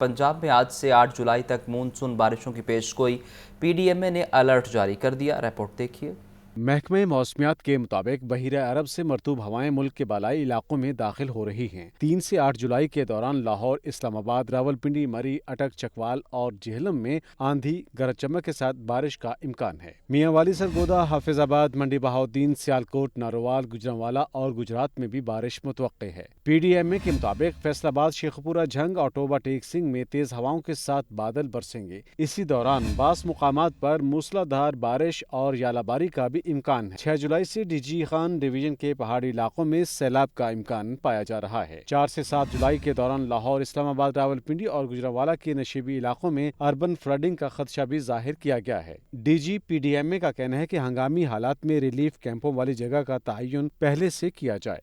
पंजाब में आज से 8 जुलाई तक मानसून बारिशों की पेशगोई। पीडीएमए ने अलर्ट जारी कर दिया। रिपोर्ट देखिए। महकमे मौसमियात के मुताबिक बहीरा अरब से मरतूब हवाएं मुल्क के बालाई इलाकों में दाखिल हो रही हैं। 3 से 8 जुलाई के दौरान लाहौर, इस्लामाबाद, रावलपिंडी, मरी, अटक, चकवाल और जेहलम में आंधी गरज चमक के साथ बारिश का इम्कान है। मियांवाली, सरगोदा, हाफिजाबाद, मंडी बहाउद्दीन, सियालकोट, नारोवाल, गुजरांवाला और गुजरात में भी बारिश मुतवक्के है। पीडीएमए के मुताबिक फैसलाबाद, शेखपुरा, झंग और टोबा टेक सिंह में तेज हवाओं के साथ बादल बरसेंगे। इसी दौरान बास मुकामात पर मूसलाधार बारिश और यालाबारी का भी इम्कान है। 6 जुलाई से डीजी खान डिवीजन के पहाड़ी इलाकों में सैलाब का इम्कान पाया जा रहा है। 4 से 7 जुलाई के दौरान लाहौर, इस्लामाबाद, रावलपिंडी और गुजरांवाला के नशीबी इलाकों में अर्बन फ्लडिंग का खदशा भी जाहिर किया गया है। डीजी पीडीएमए का कहना है कि हंगामी हालात में रिलीफ कैंपों वाली जगह का तयन पहले से किया जाए।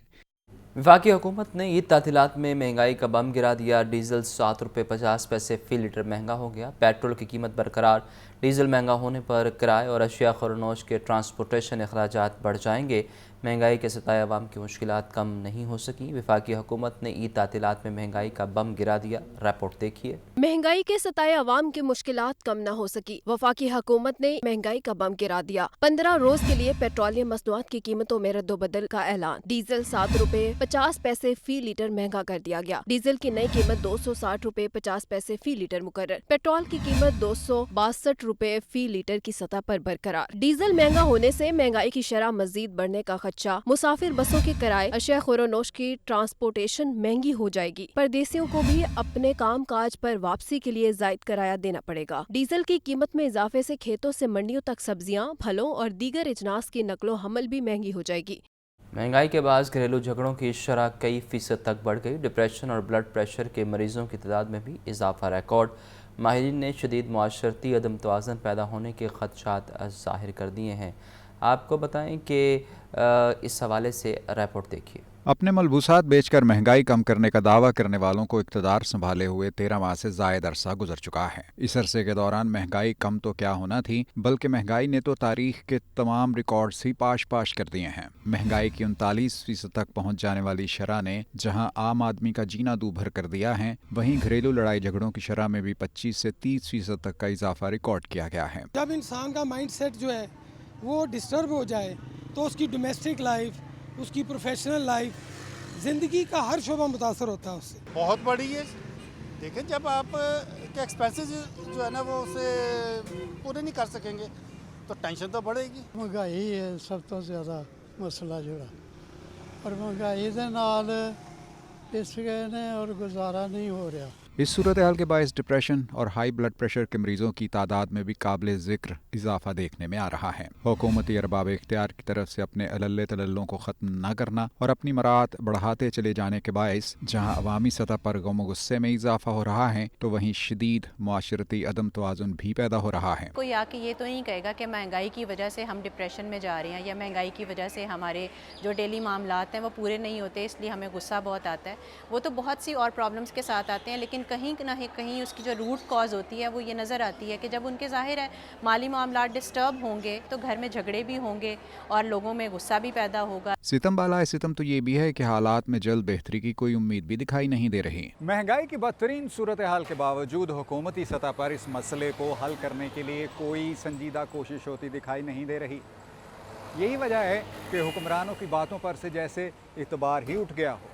वफाकी हुकूमत ने ईद तातीलात में महंगाई का बम गिरा दिया। डीजल 7 रुपये 50 पैसे फी लीटर महंगा हो गया। पेट्रोल की कीमत बरकरार। डीजल महंगा होने पर किराए और अशिया खरनोश के ट्रांसपोर्टेशन अखराजात बढ़ जाएंगे। महंगाई के सताए अवाम की मुश्किलात कम नहीं हो सकी। वफाकी हुकूमत ने ईद तातीलात में महंगाई का बम गिरा दिया। रिपोर्ट देखिए। महंगाई के सताए अवाम की मुश्किलात कम न हो सकी। वफाकी हुकूमत ने महंगाई का बम गिरा दिया। 15 रोज के लिए पेट्रोलियम मसनूआत की कीमतों में रद्दोबदल का ऐलान। डीजल 7 रुपये 50 पैसे फी लीटर महंगा कर दिया गया। डीजल की नई कीमत 260 रुपये 50 पैसे फी लीटर मुकर्रर। पेट्रोल की कीमत 262 रुपये फी लीटर की सतह पर बरकरार। डीजल महंगा होने से महंगाई की शरह मजीद बढ़ने का खदशा। मुसाफिर बसों के किराए, अशिया खुरोनोश की ट्रांसपोर्टेशन महंगी हो जाएगी। परदेसियों को भी अपने काम काज पर वापसी के लिए जायद किराया देना पड़ेगा। डीजल की कीमत में इजाफे से खेतों से मंडियों तक सब्जियां, फलों और दीगर इजनास की नकलो हमल भी महंगी हो जाएगी। महंगाई के बाद घरेलू झगड़ों की शरह कई फीसद तक बढ़ गई। डिप्रेशन और ब्लड प्रेशर के मरीजों की तादाद में भी इजाफा रिकॉर्ड। माहिरीन ने शदीद मुआशरती अदम तवाज़ुन पैदा होने के खदशात ज़ाहिर कर दिए हैं। आपको बताएं कि इस हवाले से रिपोर्ट देखिए। अपने मलबूसात बेचकर महंगाई कम करने का दावा करने वालों को इक़्तिदार संभाले हुए 13 माह से ज़ायद अरसा गुजर चुका है। इस अरसे के दौरान महंगाई कम तो क्या होना थी, बल्कि महंगाई ने तो तारीख के तमाम रिकॉर्ड्स ही पाश पाश कर दिए हैं। महंगाई की 39% तक पहुँच जाने वाली शरह ने जहाँ आम आदमी का जीना दूभर कर दिया है, वहीं घरेलू लड़ाई झगड़ों की शरह में भी 25 से 30% तक का इजाफा रिकॉर्ड किया गया है। जब इंसान का माइंड सेट जो है वो डिस्टर्ब हो जाए तो उसकी डोमेस्टिक लाइफ, उसकी प्रोफेशनल लाइफ, ज़िंदगी का हर शोबा मुतासर होता है उससे। बहुत बड़ी है। देखें, जब आप के एक्सपेंसेस जो है ना वो उसे पूरे नहीं कर सकेंगे तो टेंशन तो बढ़ेगी। महंगाई है सब तो ज़्यादा मसला जोड़ा, और महंगाई के नाल इस ने और गुजारा नहीं हो रहा। इस सूरत हाल के बायस डिप्रेशन और हाई ब्लड प्रेशर के मरीजों की तादाद में भी काबिल ज़िक्र इजाफा देखने में आ रहा है। हुकूमती अरबाब इख्तियार की तरफ से अपने अल्ले तलल्लों को ख़त्म न करना और अपनी मरात बढ़ाते चले जाने के बायस जहाँ अवामी सतह पर गम व गुस्से में इजाफा हो रहा है, तो वहीं शदीद मुआशरती अदम तवाज़ुन भी पैदा हो रहा है। कोई आके ये तो नहीं कहेगा कि महंगाई की वजह से हम डिप्रेशन में जा रहे हैं या महंगाई की वजह से हमारे जो डेली मामलात हैं वो पूरे नहीं होते, इसलिए हमें गुस्सा बहुत आता है। वो तो बहुत सी और प्रॉब्लम्स के साथ आते हैं, लेकिन कहीं ना कहीं उसकी जो रूट कॉज होती है वो ये नज़र आती है कि जब उनके ज़ाहिर है माली मामला डिस्टर्ब होंगे तो घर में झगड़े भी होंगे और लोगों में गुस्सा भी पैदा होगा। सितम बालाए सितम तो ये भी है कि हालात में जल्द बेहतरी की कोई उम्मीद भी दिखाई नहीं दे रही। महंगाई की बदतरीन सूरत हाल के बावजूद हुकूमती सतह पर इस मसले को हल करने के लिए कोई संजीदा कोशिश होती दिखाई नहीं दे रही। यही वजह है कि हुक्मरानों की बातों पर से जैसे इतबार ही उठ गया हो।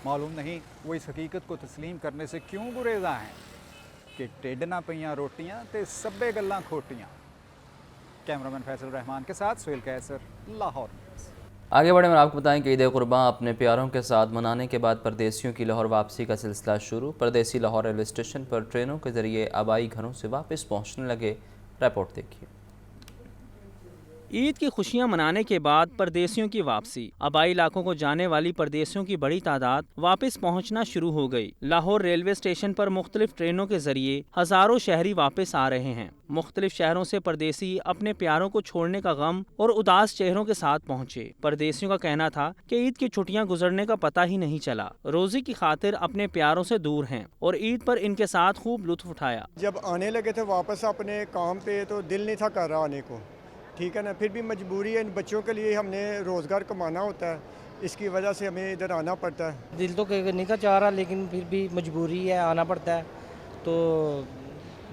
मालूम नहीं वो इस हकीकत को तस्लीम करने से क्यों गुरेजा हैं कि टेढ़ ना पईयां रोटियां ते सब्बे गल्लां खोटियां। कैमरामैन फैसल रहमान के साथ सुहेल कैसर, लाहौर। आगे बढ़े और आपको बताएं कि ईद कुर्बान अपने प्यारों के साथ मनाने के बाद परदेसियों की लाहौर वापसी का सिलसिला शुरू। परदेसी लाहौर रेलवे स्टेशन पर ट्रेनों के जरिए आबाई घरों से वापस पहुंचने लगे। रिपोर्ट देखिए। ईद की खुशियां मनाने के बाद परदेसियों की वापसी। आबाई इलाकों को जाने वाली परदेसियों की बड़ी तादाद वापस पहुंचना शुरू हो गई। लाहौर रेलवे स्टेशन पर मुख्तलिफ ट्रेनों के जरिए हजारों शहरी वापस आ रहे हैं। मुख्तलिफ शहरों से परदेसी अपने प्यारों को छोड़ने का गम और उदास चेहरों के साथ पहुंचे। परदेसियों का कहना था कि ईद की छुट्टियां गुजरने का पता ही नहीं चला। रोजी की खातिर अपने प्यारों से दूर हैं और ईद पर इनके साथ खूब लुत्फ उठाया। जब आने लगे थे वापस अपने काम पे तो दिल नहीं था कर रहा आने को, ठीक है ना, फिर भी मजबूरी है, इन बच्चों के लिए हमने रोज़गार कमाना होता है, इसकी वजह से हमें इधर आना पड़ता है। दिल तो नहीं था चाह रहा, लेकिन फिर भी मजबूरी है, आना पड़ता है। तो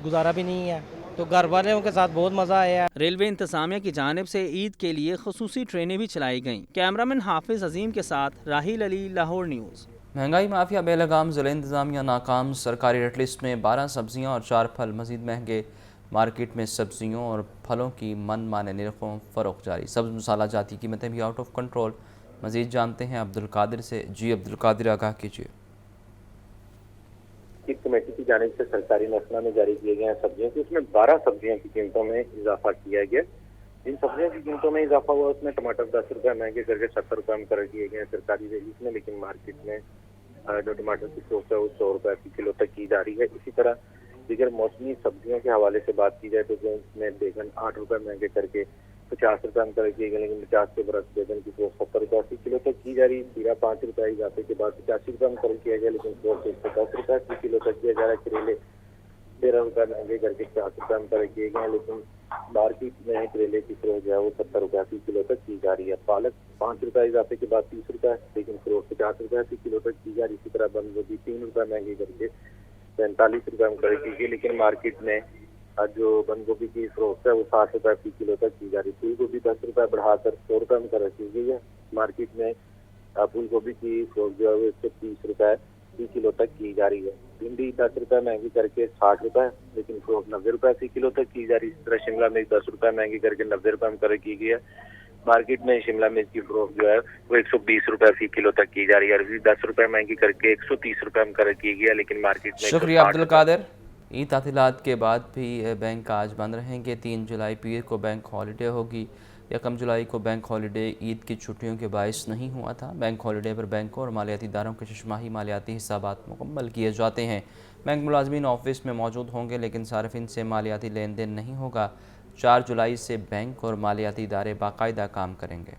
गुजारा भी नहीं है, तो घर वालों के साथ बहुत मज़ा आया। रेलवे इंतजामिया की जानिब से ईद के लिए खसूसी ट्रेनें भी चलाई गईं। कैमरामैन हाफिज अजीम के साथ राहिल अली, लाहौर न्यूज़। महंगाई माफिया बेलगाम ज़िला इंतजामिया नाकाम, सरकारी रेट लिस्ट में 12 सब्जियां और 4 फल मजीद महंगे। मार्केट में सब्जियों और फलों की मनमाने निर्खों फरोख्त जारी। सब्ज मसाला जाती कीमतें भी आउट ऑफ कंट्रोल। मजीद जानते हैं अब्दुल कादिर से। जी अब्दुल कादिर, आगाह कीजिए। चीफ कमेटी की जानिब से सरकारी मसला में जारी किए गए हैं सब्जियों की, उसमें 12 सब्जियों की कीमतों में इजाफा किया गया। जिन सब्जियों की कीमतों में इजाफा हुआ उसमें टमाटर 10 रुपये महंगे करके 70 रुपये मुकर्रर किए गए हैं सरकारी रेट में, लेकिन मार्केट में जो टमाटर की सोच है वो 100 रुपये फी किलो तक की जा रही है। इसी तरह दीगर मौसमी सब्जियों के हवाले से बात की जाए तो इसमें बैगन 8 रुपये महंगे करके 50 रुपये मुकर्रर किए गए, लेकिन 50 के बरस बैगन की सोच 70 रुपये फी किलो तक की जा रही है। खीरा 5 रुपये इजाफे के बाद 85 रुपये मुकर्रर किया गया, लेकिन सोच 110 रुपये फी किलो तक किया जा रहा है। करेले 13 रुपये महंगे करके 50 रुपये मुकर्रर किए गए, लेकिन मार्केट में करेले की फरोख्त जो है वो 70 रुपये फी किलो तक की जा रही है। पालक 5 रुपये इजाफे के बाद 30 रुपये, लेकिन फरोख्त 50 रुपये फी किलो तक की जा रही है। इसी तरह बंद गोभी 3 रुपये महंगे करके 45 रुपये मुकर्रर की गई, लेकिन मार्केट में जो बंद गोभी की फरोख्त है वो 60 रुपये फी किलो तक की जा रही है। फूल गोभी 10 रुपये बढ़ाकर 100 रुपये मुकर्रर की गई है। मार्केट में फूल गोभी की फरोख्त जो है वो 130 रुपये फी किलो तक की जा रही है। भिंडी 10 रुपये महंगी करके 60 रुपये, लेकिन फरोख्त 90 रुपये फी किलो तक की जा रही है। इस तरह शिमला मिर्च 10 रुपये महंगी करके 90 रुपये मुकर्रर की गई है। मार्केट में शिमला मिर्च की फरोख्त जो है वो 120 रुपये फी किलो तक की जा रही है। अरबी 10 रुपये महंगी करके 130 रुपये मुकर्रर की गई है, लेकिन मार्केट में शुक्रिया अब्दुल कादिर। ईद तातीलात के बाद भी बैंक आज बंद रहेंगे। 3 जुलाई पीर को बैंक हॉलीडे होगी। 1 जुलाई को बैंक हॉलीडे ईद की छुट्टियों के बायस नहीं हुआ था। बैंक हॉलीडे पर बैंकों और मालियाती इदारों के शशमाही मालियाती हिसाबात मुकम्मल किए जाते हैं। बैंक मुलाजमीन ऑफिस में मौजूद होंगे, लेकिन सार्फिन से मालियाती लेन देन नहीं होगा। 4 जुलाई से बैंक और मालियाती इदारे बाकायदा काम करेंगे।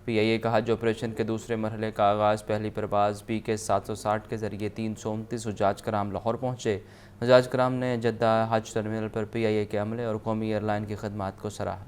PIA का हज ऑपरेशन के दूसरे मरहले का आगाज़। पहली परवाज़ PK 760 के ज़रिए 329 हुज्जाज कराम लाहौर पहुँचे। हुज्जाज कराम ने जद्दा हज टर्मिनल पर PIA के अमले और कौमी एयरलाइन की खदमात को सराहा।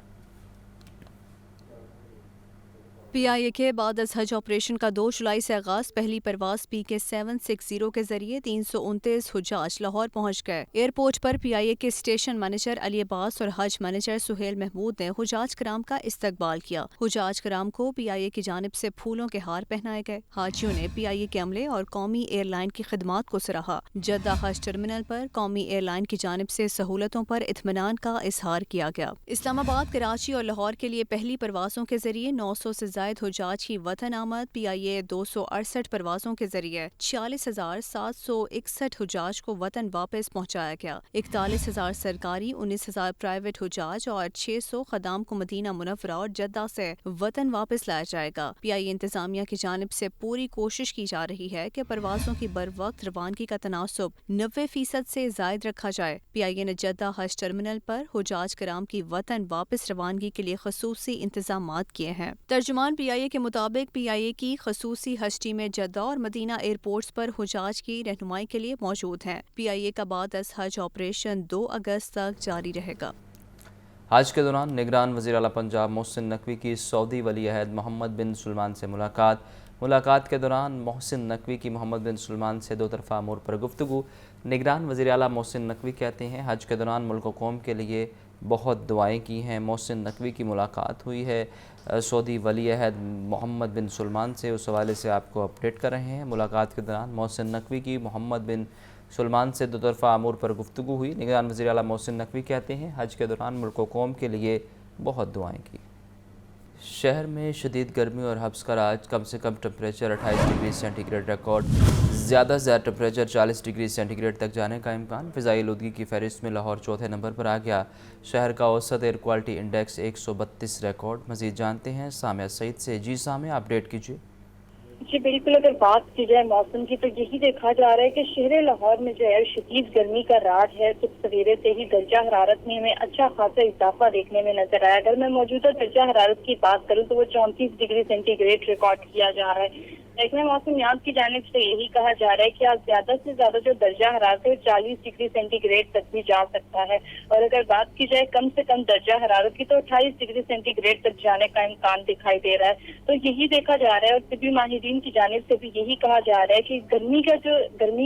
PIA के बाद हज ऑपरेशन का 2 जुलाई से आगाज। पहली परवाज PK 760 के जरिए 329 हुज्जाज लाहौर पहुंच गए। एयरपोर्ट पर PIA के स्टेशन मैनेजर अली अब्बास और हज मैनेजर सुहेल महमूद ने हुज्जाज कराम का इस्तकबाल किया। हुज्जाज कराम को PIA की जानिब से फूलों के हार पहनाए गए। हाजियों ने PIA के अमले और कौमी एयरलाइन की खदमात को सराहा। जद्दा हज टर्मिनल पर कौमी एयरलाइन की जानिब से सहूलतों पर इत्मीनान का इजहार किया गया। इस्लामाबाद, कराची और लाहौर के लिए पहली परवाजों के जरिए 900 से हुज्जाज की वतन आमद। PIA 268 परवाजों के जरिए 46,761 हुज्जाज को वतन वापस पहुंचाया गया। 41,000 सरकारी, 19,000 प्राइवेट हुज्जाज और 600 खदाम को मदीना मुनव्वरा और जद्दा से वतन वापस लाया जाएगा। PIA इंतजामिया की जानिब से पूरी कोशिश की जा रही है कि परवाजों की बर वक्त रवानगी का तनासुब 90% से जायद रखा जाए। PIA ने जद्दा हज टर्मिनल पर हुज्जाज कराम की वतन वापस रवानगी के लिए खसूसी इंतजामात किए हैं। तर्जुमान PIA के मुताबिक PIA की खसूसी हज टीमें जद्दा और मदीना एयरपोर्ट्स पर हुज्जाज की रहनुमाई के लिए मौजूद हैं। PIA का बाद हज ऑपरेशन 2 अगस्त तक जारी रहेगा। हज के दौरान निगरान वज़ीर आला पंजाब मोहसिन नकवी की सऊदी वली अहद मोहम्मद बिन सलमान से मुलाकात के दौरान मोहसिन नकवी की मोहम्मद बिन सलमान से दो तरफ़ा अमूर पर गुफ्तगू। निगरान वज़ीर आला मोहसिन नकवी कहते हैं हज के दौरान मुल्क व कौम के लिए बहुत दुआएं की हैं। मोहसिन नकवी की मुलाकात हुई है सऊदी वली अहद मोहम्मद बिन सलमान से, उस हवाले से आपको अपडेट कर रहे हैं। मुलाकात के दौरान मोहसिन नकवी की मोहम्मद बिन सलमान से दो तरफ़ा अमूर पर गुफ्तगू हुई। निगरान वज़ीर आला मोहसिन नकवी कहते हैं हज के दौरान मुल्क व कौम के लिए बहुत दुआएं की। शहर में शदीद गर्मी और हब्स का राज। कम से कम टेम्परेचर 28 डिग्री सेंटीग्रेड रिकॉर्ड, ज़्यादा से ज़्यादा टेम्परेचर 40 डिग्री सेंटीग्रेड तक जाने का इम्कान। फ़िज़ाई आलूदगी की फहरिस्त में लाहौर चौथे नंबर पर आ गया। शहर का औसत एयर क्वालिटी इंडेक्स 132 रिकॉर्ड। मज़ीद जानते हैं सामिया सईद से। जी सामिया, अपडेट कीजिए। जी बिल्कुल, अगर बात की जाए मौसम की तो यही देखा जा रहा है कि शहर लाहौर में जो है शदीद गर्मी का राज है। तो सवेरे से ही दर्जा हरारत में हमें अच्छा खासा इजाफा देखने में नजर आया। अगर मैं मौजूदा दर्जा हरारत की बात करूं तो वो 34 डिग्री सेंटीग्रेड रिकॉर्ड किया जा रहा है। महकमे मौसमियात की जानिब से यही कहा जा रहा है कि आज ज्यादा से ज्यादा जो दर्जा हरारत है 40 डिग्री सेंटीग्रेड तक भी जा सकता है, और अगर बात की जाए कम से कम दर्जा हरारत की तो 28 डिग्री सेंटीग्रेड तक जाने का इम्कान दिखाई दे रहा है। तो यही देखा जा रहा है और तिब्बी माहिरीन की जानिब से भी यही कहा जा रहा है कि गर्मी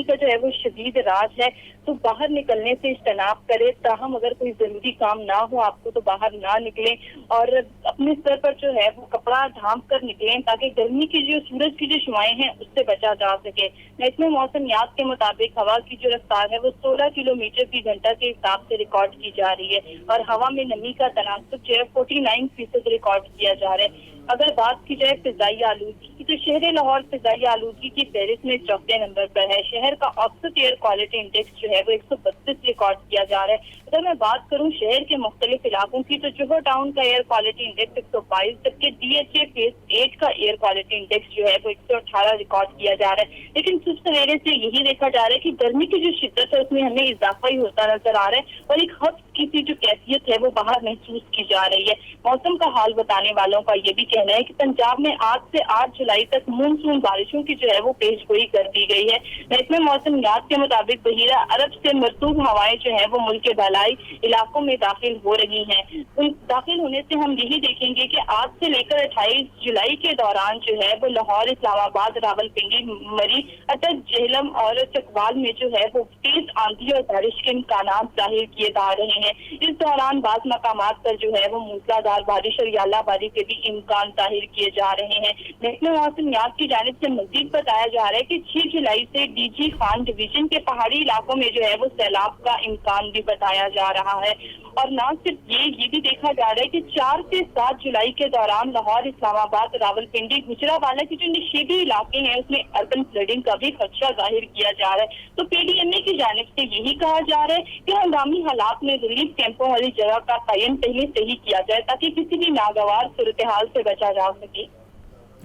का जो है वो शदीद राज है, तो बाहर निकलने से इज्तनाब करे। ताहम अगर कोई जरूरी काम ना हो आपको तो बाहर ना निकलें और अपने सर पर जो है वो कपड़ा ढांप कर निकलें ताकि गर्मी की जो सूरज की जो शुआएं हैं उससे बचा जा सके। महकमे मौसमियात के मुताबिक हवा की जो रफ्तार है वो 16 किलोमीटर फी घंटा के हिसाब से रिकॉर्ड की जा रही है और हवा में नमी का तनासुब जो है 49% रिकॉर्ड किया जा रहा है। अगर बात की जाए फिजाई आलूदगी की तो शहर लाहौर फिजाई आलूदगी की फहरिस्त में चौथे नंबर पर है। शहर का औसत एयर क्वालिटी इंडेक्स जो है वो 132 रिकॉर्ड किया जा रहा है। अगर मैं बात करूं शहर के मुख्तलिफ इलाकों की तो जोहर टाउन का एयर क्वालिटी इंडेक्स 122, जबकि DHA फेज 8 का एयर क्वालिटी इंडेक्स जो है वो 118 रिकॉर्ड किया जा रहा है। लेकिन सुबह सवेरे से यही देखा जा रहा है कि गर्मी की जो शिद्दत है उसमें हमें इजाफा ही होता नजर आ रहा है और एक हफ्ते की सी जो कैफियत है वो बाहर महसूस की जा रही है। मौसम का हाल बताने वालों का ये भी कहना है कि पंजाब में आज से 8 जुलाई तक मानसून बारिशों की जो है वो पेशगोई कर दी गई है। महकमे मौसमियात के मुताबिक बहिरा अरब से मरतूब हवाएं जो है वो मुल्क के भलाई इलाकों में दाखिल हो रही हैं। उन दाखिल होने से हम यही देखेंगे कि आज से लेकर 28 जुलाई के दौरान जो है वो लाहौर, इस्लामाबाद, रावलपिंडी, मरी, अटक, जेहलम और चकवाल में जो है वो तेज आंधी और बारिश के इम्कानात जाहिर किए जा रहे हैं। इस दौरान बाज़ मकामात पर जो है वो मूसलाधार बारिश और यालाबारी के भी इम्कान जाहिर किए जा रहे हैं। महकमे मौसमियात की जानिब से मजीद बताया जा रहा है कि 6 जुलाई से DG खान डिवीजन के पहाड़ी इलाकों में जो है वो सैलाब का इम्कान भी बताया जा रहा है। और न सिर्फ ये भी देखा जा रहा है कि 4 से 7 जुलाई के दौरान लाहौर, इस्लामाबाद, रावलपिंडी, गुजरावाला के जो निषेधी इलाके हैं उसमें अर्बन फ्लडिंग का भी खदशा जाहिर किया जा रहा है। तो PDMA की जानिब से यही कहा जा रहा है कि हंगामी हालात में रिलीफ कैंपों वाली जगह का तयन पहले से ही किया जाए ताकि किसी भी नागवार सूरत हाल से बचा जा सके।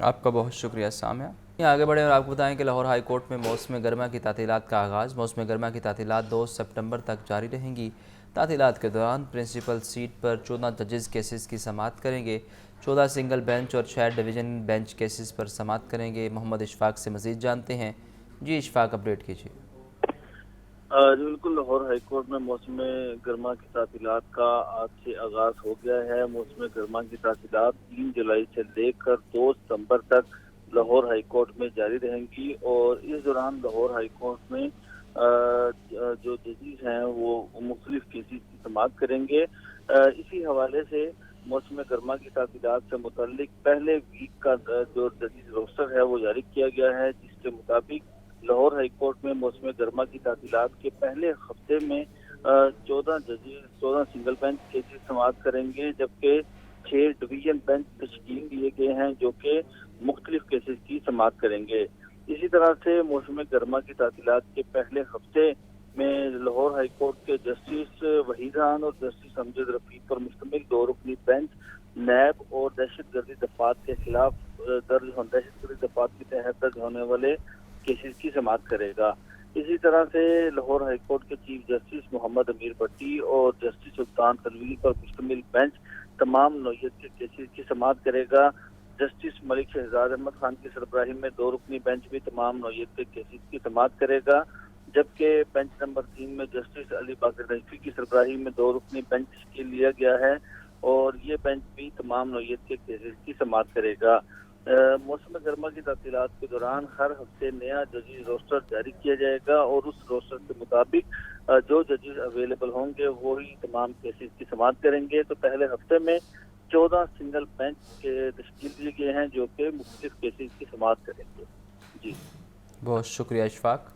आपका बहुत शुक्रिया सामिया। आगे बढ़े और आपको बताएं कि लाहौर हाई कोर्ट में मौसम गर्मा की तातीलात का आगाज़। मौसम गर्मा की तातीलात 2 सितंबर तक जारी रहेंगी। तातीलात के दौरान प्रिंसिपल सीट पर 14 जजेस केसेस की समाअत करेंगे। 14 सिंगल बेंच और 6 डिवीज़न बेंच केसेस पर समाअत करेंगे। मोहम्मद इशफाक से मज़ीद जानते हैं। जी इशफाक, अपडेट कीजिए। बिल्कुल, लाहौर हाई कोर्ट में मौसम गर्मा की तातीलात का आज से आगाज़ हो गया है। मौसम गर्मा की तातीलात 3 जुलाई से लेकर 2 सितंबर तक लाहौर हाई कोर्ट में जारी रहेंगी और इस दौरान लाहौर हाई कोर्ट में जो जजेस हैं वो मुख्तलिफ केसेस की समाअत करेंगे। इसी हवाले से मौसम गर्मा की तातीलात से मुतल्लिक पहले वीक का जो जजेस रोस्टर है वो जारी किया गया है, जिसके मुताबिक लाहौर हाई कोर्ट में मौसम गर्मा की तातीलात के पहले हफ्ते में 14 जजेस 14 सिंगल बेंच केसेस समाअत करेंगे, जबकि 6 डिवीजन बेंच तश्कील दिए गए हैं जो कि मुख्तलिफ केसेस की समाअत करेंगे। इसी तरह से मौसम गर्मा की तातीलात के पहले हफ्ते में लाहौर हाई कोर्ट के जस्टिस वहीद खान और जस्टिस अमजद रफीक पर मुश्तमिल 2 रुकनी बेंच नैब और दहशतगर्दी दफात के खिलाफ दहशतगर्दी दफात के तहत दर्ज होने वाले केसेस की समाअत करेगा। इसी तरह से लाहौर हाई कोर्ट के चीफ जस्टिस मोहम्मद अमीर भट्टी और जस्टिस सुल्तान तनवीर पर मुश्तमिल बेंच तमाम नौयत के केसेस की समाअत करेगा। जस्टिस मलिक शहजाद अहमद खान की सरबराही में 2 रुकनी बेंच भी तमाम नौयत के केसेस की समाअत करेगा, जबकि बेंच नंबर 3 में जस्टिस अली बाकर नजफी की सरबराही में 2 रुकनी बेंच तश्कील लिया गया है और ये बेंच भी तमाम नौयत के केसेस की समाअत करेगा। मौसम गर्मा की तातीलात के दौरान हर हफ्ते नया जजेस रोस्टर जारी किया जाएगा और उस रोस्टर के मुताबिक जो जजेस अवेलेबल होंगे वो ही तमाम केसेस की समाअत करेंगे। तो पहले हफ्ते में 14 सिंगल बेंच के तश्कील दिए गए हैं जो कि मुख्तलिफ केसेस की समाअत करेंगे। जी बहुत शुक्रिया इशफाक।